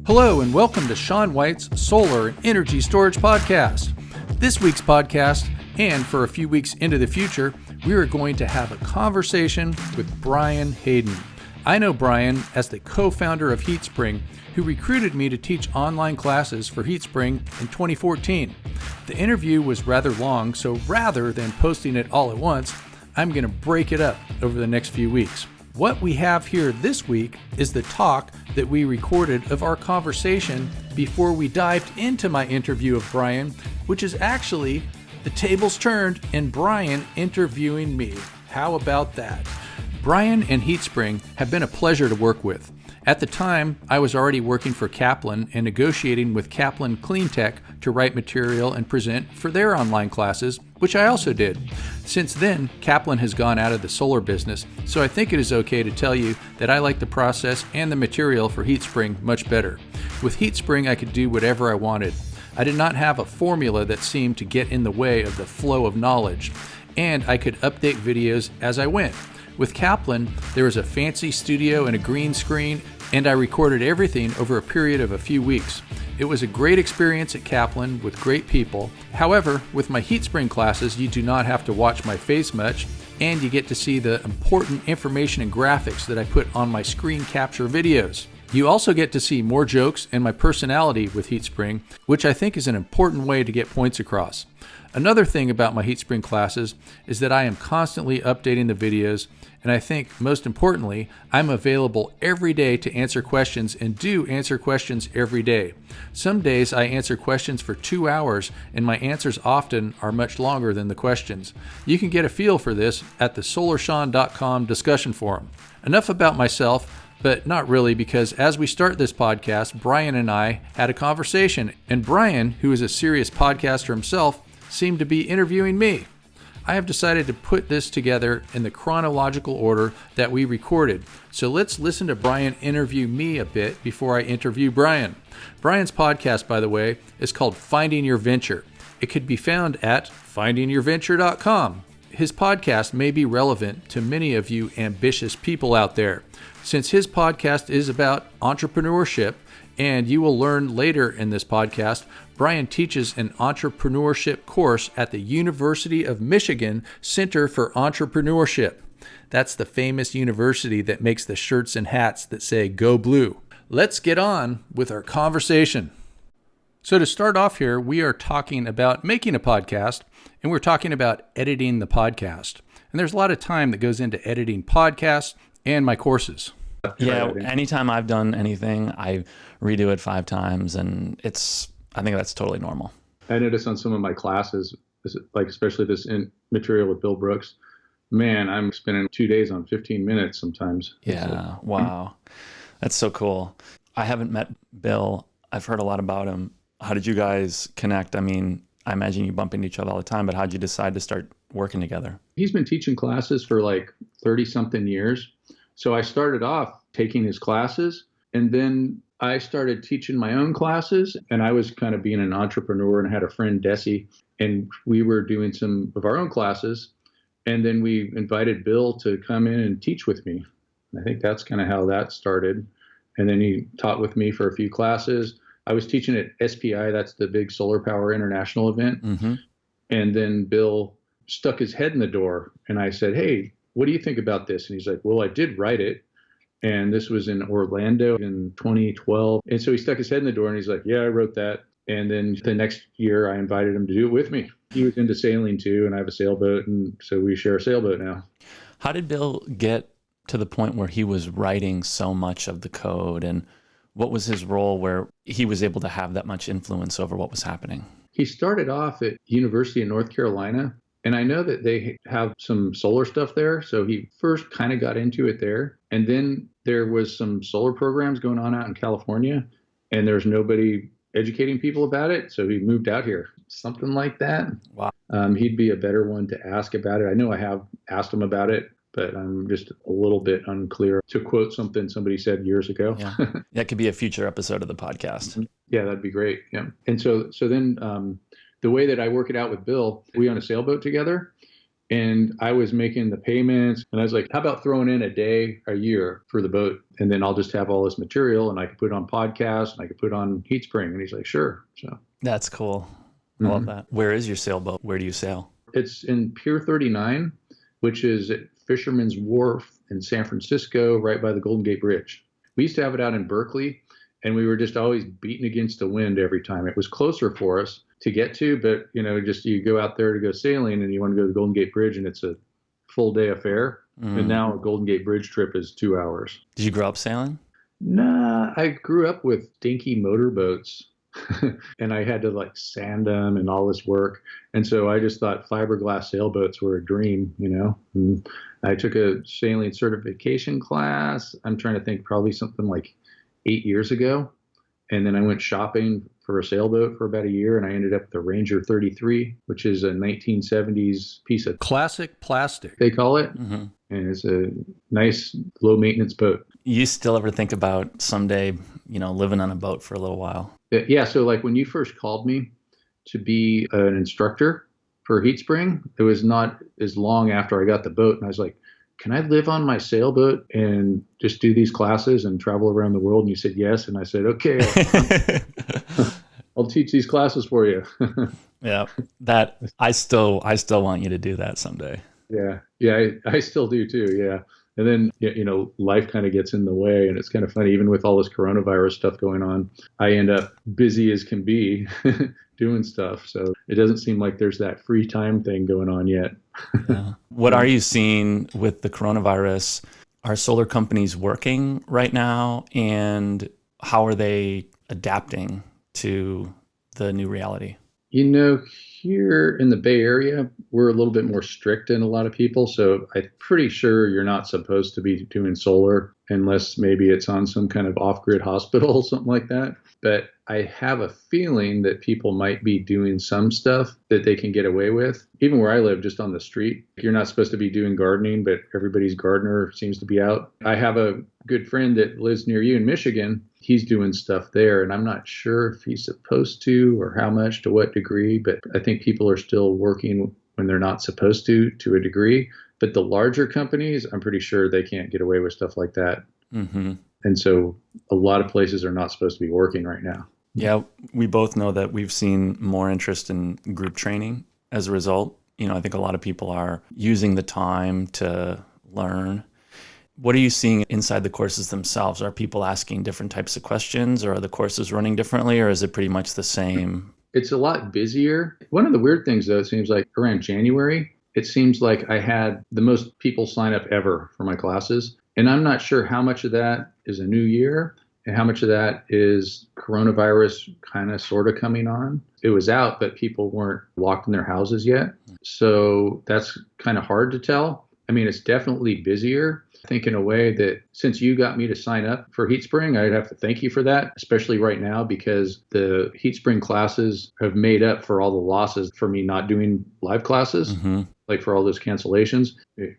Hello and welcome to Sean White's Solar and Energy Storage Podcast. This week's podcast, and for a few weeks into the future, we are going to have a conversation with Brian Hayden. I know Brian as the co-founder of Heatspring, who recruited me to teach online classes for Heatspring in 2014. The interview was rather long, so rather than posting it all at once, I'm going to break it up over the next few weeks. What we have here this week is the talk that we recorded of our conversation before we dived into my interview of Brian, which is actually the tables turned and Brian interviewing me. How about that? Brian and Heatspring have been a pleasure to work with. At the time, I was already working for Kaplan and negotiating with Kaplan Cleantech to write material and present for their online classes, which I also did. Since then, Kaplan has gone out of the solar business, so I think it is okay to tell you that I like the process and the material for Heatspring much better. With Heatspring, I could do whatever I wanted. I did not have a formula that seemed to get in the way of the flow of knowledge, and I could update videos as I went. With Kaplan, there was a fancy studio and a green screen, and I recorded everything over a period of a few weeks. It was a great experience at Kaplan with great people. However, with my Heatspring classes, you do not have to watch my face much, and you get to see the important information and graphics that I put on my screen capture videos. You also get to see more jokes and my personality with Heatspring, which I think is an important way to get points across. Another thing about my Heatspring classes is that I am constantly updating the videos, and I think most importantly, I'm available every day to answer questions and do answer questions every day. Some days I answer questions for 2 hours, and my answers often are much longer than the questions. You can get a feel for this at the solarshawn.com discussion forum. Enough about myself. But not really, because as we start this podcast, Brian and I had a conversation, and Brian, who is a serious podcaster himself, seemed to be interviewing me. I have decided to put this together in the chronological order that we recorded. So let's listen to Brian interview me a bit before I interview Brian. Brian's podcast, by the way, is called Finding Your Venture. It could be found at findingyourventure.com. His podcast may be relevant to many of you ambitious people out there, since his podcast is about entrepreneurship, and you will learn later in this podcast, Brian teaches an entrepreneurship course at the University of Michigan Center for Entrepreneurship. That's the famous university that makes the shirts and hats that say Go Blue. Let's get on with our conversation. So to start off here, we are talking about making a podcast, and we're talking about editing the podcast. And there's a lot of time that goes into editing podcasts and my courses. Yeah, anytime I've done anything, I redo it 5 times, and I think that's totally normal. I noticed on some of my classes, like especially this material with Bill Brooks, man, I'm spending 2 days on 15 minutes sometimes. Yeah, wow. That's so cool. I haven't met Bill. I've heard a lot about him. How did you guys connect? I mean, I imagine you bump into each other all the time, but how did you decide to start working together? He's been teaching classes for like 30-something years. So I started off taking his classes, and then I started teaching my own classes, and I was kind of being an entrepreneur and had a friend, Desi, and we were doing some of our own classes. And then we invited Bill to come in and teach with me. I think that's kind of how that started. And then he taught with me for a few classes. I was teaching at SPI, that's the big Solar Power International event. Mm-hmm. And then Bill stuck his head in the door, and I said, hey, what do you think about this? And he's like, well, I did write it. And this was in Orlando in 2012. And so he stuck his head in the door and he's like, yeah, I wrote that. And then the next year I invited him to do it with me. He was into sailing too, and I have a sailboat. And so we share a sailboat now. How did Bill get to the point where he was writing so much of the code? And what was his role where he was able to have that much influence over what was happening? He started off at University of North Carolina. And I know that they have some solar stuff there. So he first kind of got into it there. And then there was some solar programs going on out in California, and there's nobody educating people about it. So he moved out here, something like that. Wow. He'd be a better one to ask about it. I know I have asked him about it, but I'm just a little bit unclear. To quote something somebody said years ago. Yeah. That could be a future episode of the podcast. Yeah, that'd be great. Yeah. And so then the way that I work it out with Bill, we own a sailboat together, And I was making the payments, and I was like, how about throwing in a day a year for the boat? And then I'll just have all this material, and I could put it on podcasts, and I could put it on Heatspring. And he's like, sure. So That's cool. I love that. Where is your sailboat? Where do you sail? it's in Pier 39, which is at Fisherman's Wharf in San Francisco, right by the Golden Gate Bridge. We used to have it out in Berkeley, and we were just always beating against the wind every time. It was closer for us to get to, but just you go out there to go sailing and you want to go to the Golden Gate Bridge and it's a full day affair. And now a Golden Gate Bridge trip is 2 hours. Did you grow up sailing? Nah, I grew up with dinky motorboats and I had to like sand them and all this work. And so I just thought fiberglass sailboats were a dream, and I took a sailing certification class. I'm trying to think, probably something like 8 years ago. And then I went shopping for a sailboat for about a year, and I ended up with the Ranger 33, which is a 1970s piece of classic plastic, they call it. And it's a nice low maintenance boat. You still ever think about someday, living on a boat for a little while? Yeah. So like when you first called me to be an instructor for Heatspring, it was not as long after I got the boat. And I was like, can I live on my sailboat and just do these classes and travel around the world? And you said yes. And I said, okay, I'll teach these classes for you. Yeah, that I still want you to do that someday. Yeah, I still do too. Yeah. And then, life kind of gets in the way, and it's kind of funny, even with all this coronavirus stuff going on, I end up busy as can be doing stuff. So it doesn't seem like there's that free time thing going on yet. Yeah. What are you seeing with the coronavirus? Are solar companies working right now, and how are they adapting to the new reality? Here in the Bay Area, we're a little bit more strict than a lot of people. So I'm pretty sure you're not supposed to be doing solar unless maybe it's on some kind of off-grid hospital or something like that. But I have a feeling that people might be doing some stuff that they can get away with. Even where I live, just on the street, you're not supposed to be doing gardening, but everybody's gardener seems to be out. I have a good friend that lives near you in Michigan. He's doing stuff there, and I'm not sure if he's supposed to or how much, to what degree, but I think people are still working when they're not supposed to a degree. But the larger companies, I'm pretty sure they can't get away with stuff like that. And so a lot of places are not supposed to be working right now. Yeah, we both know that we've seen more interest in group training as a result. I think a lot of people are using the time to learn. What are you seeing inside the courses themselves? Are people asking different types of questions, or are the courses running differently, or is it pretty much the same? It's a lot busier. One of the weird things, though, it seems like around January, it seems like I had the most people sign up ever for my classes. And I'm not sure how much of that is a new year and how much of that is coronavirus kind of sort of coming on. It was out, but people weren't locked in their houses yet. So that's kind of hard to tell. I mean, it's definitely busier. I think in a way that since you got me to sign up for Heatspring, I'd have to thank you for that, especially right now, because the Heatspring classes have made up for all the losses for me not doing live classes, like for all those cancellations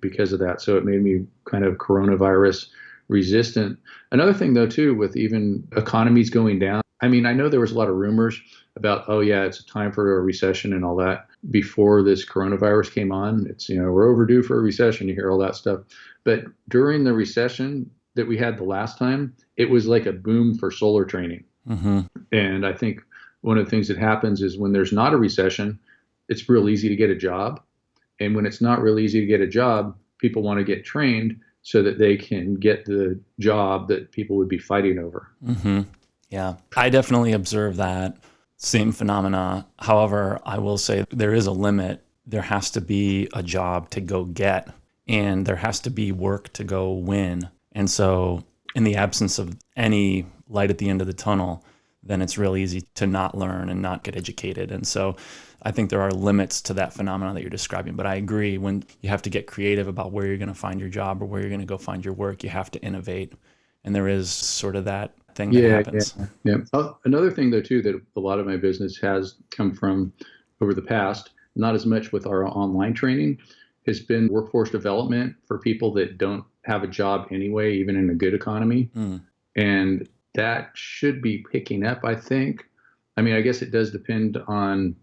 because of that. So it made me kind of coronavirus resistant. Another thing, though, too, with even economies going down, I mean, I know there was a lot of rumors about, oh, yeah, it's time for a recession and all that before this coronavirus came on. It's, we're overdue for a recession. You hear all that stuff. But during the recession that we had the last time, it was like a boom for solar training. And I think one of the things that happens is when there's not a recession, it's real easy to get a job. And when it's not real easy to get a job, people want to get trained so that they can get the job that people would be fighting over. Yeah, I definitely observe that same phenomena. However, I will say there is a limit. There has to be a job to go get, and there has to be work to go win. And so in the absence of any light at the end of the tunnel, then it's real easy to not learn and not get educated. And so I think there are limits to that phenomenon that you're describing. But I agree, when you have to get creative about where you're going to find your job or where you're going to go find your work, you have to innovate. And there is sort of that thing that happens. Yeah. Another thing, though, too, that a lot of my business has come from over the past, not as much with our online training, has been workforce development for people that don't have a job anyway, even in a good economy. And that should be picking up, I think. I mean, I guess it does depend on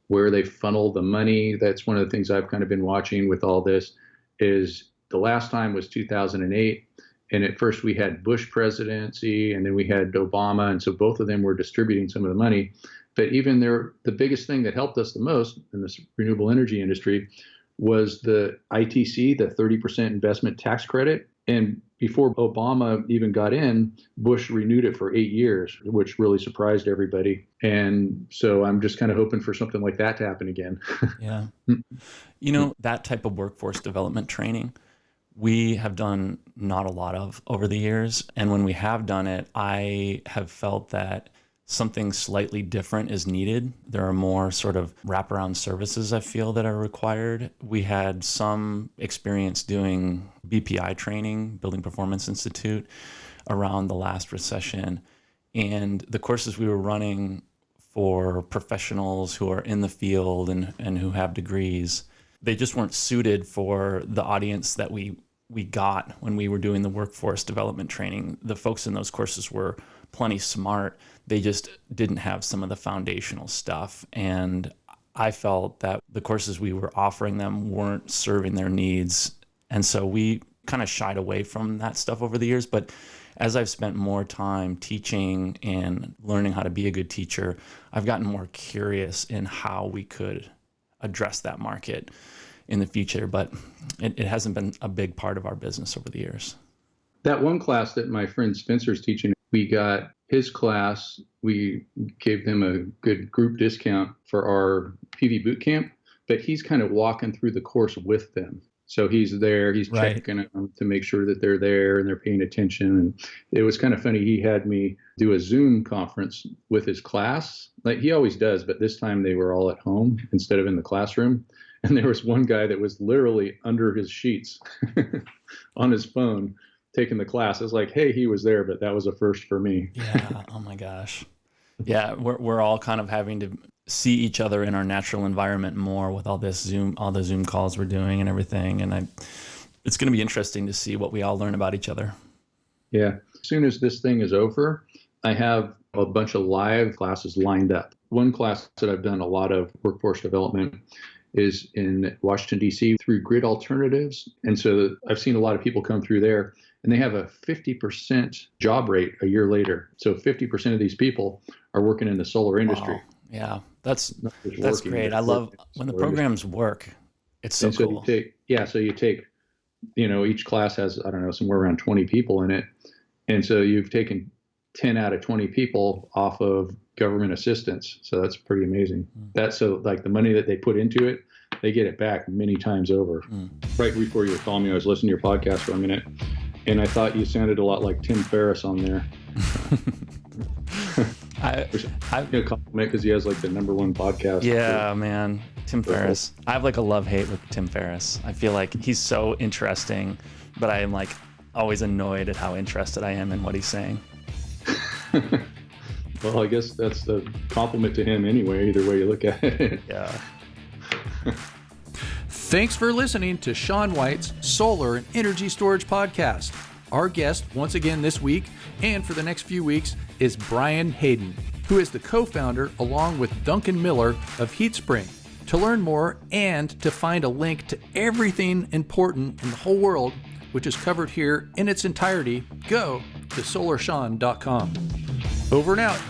where they funnel the money. That's one of the things I've kind of been watching with all this. Is the last time was 2008. And at first we had Bush presidency, and then we had Obama. And so both of them were distributing some of the money. But even there, the biggest thing that helped us the most in this renewable energy industry was the ITC, the 30% investment tax credit. And before Obama even got in, Bush renewed it for 8 years, which really surprised everybody. And so I'm just kind of hoping for something like that to happen again. Yeah. You know, that type of workforce development training, we have done not a lot of over the years. And when we have done it, I have felt that something slightly different is needed. There are more sort of wraparound services I feel that are required. We had some experience doing BPI training, Building Performance Institute, around the last recession. And the courses we were running for professionals who are in the field and who have degrees, they just weren't suited for the audience that we got when we were doing the workforce development training. The folks in those courses were plenty smart. They just didn't have some of the foundational stuff. And I felt that the courses we were offering them weren't serving their needs. And so we kind of shied away from that stuff over the years. But as I've spent more time teaching and learning how to be a good teacher, I've gotten more curious in how we could address that market in the future. But it hasn't been a big part of our business over the years. That one class that my friend Spencer's teaching, we got his class, we gave them a good group discount for our PV boot camp, but he's kind of walking through the course with them. So he's there, he's checking them to make sure that they're there and they're paying attention. And it was kind of funny. He had me do a Zoom conference with his class, like he always does, but this time they were all at home instead of in the classroom. And there was one guy that was literally under his sheets on his phone taking the class. I was like, hey, he was there, but that was a first for me. Yeah. Oh my gosh. Yeah. We're all kind of having to see each other in our natural environment more with all the Zoom calls we're doing and everything. And it's going to be interesting to see what we all learn about each other. Yeah. As soon as this thing is over, I have a bunch of live classes lined up. One class that I've done a lot of workforce development is in Washington, D.C. through Grid Alternatives. And so I've seen a lot of people come through there, and they have a 50% job rate a year later. So 50% of these people are working in the solar industry. Wow. Yeah, that's great. I love when the programs work. It's so cool. You take, each class has, I don't know, somewhere around 20 people in it. And so you've taken 10 out of 20 people off of government assistance. So that's pretty amazing. That's so like the money that they put into it, they get it back many times over. Right before you were calling me, I was listening to your podcast for a minute, and I thought you sounded a lot like Tim Ferriss on there. I compliment because he has like the #1 podcast. Yeah, man. Tim Ferriss. I have like a love-hate with Tim Ferriss. I feel like he's so interesting, but I am like always annoyed at how interested I am in what he's saying. Well, I guess that's the compliment to him anyway, either way you look at it. Yeah. Thanks for listening to Sean White's Solar and Energy Storage Podcast. Our guest once again this week and for the next few weeks is Brian Hayden, who is the co-founder along with Duncan Miller of Heatspring. To learn more and to find a link to everything important in the whole world, which is covered here in its entirety, go to solarshawn.com. Over and out.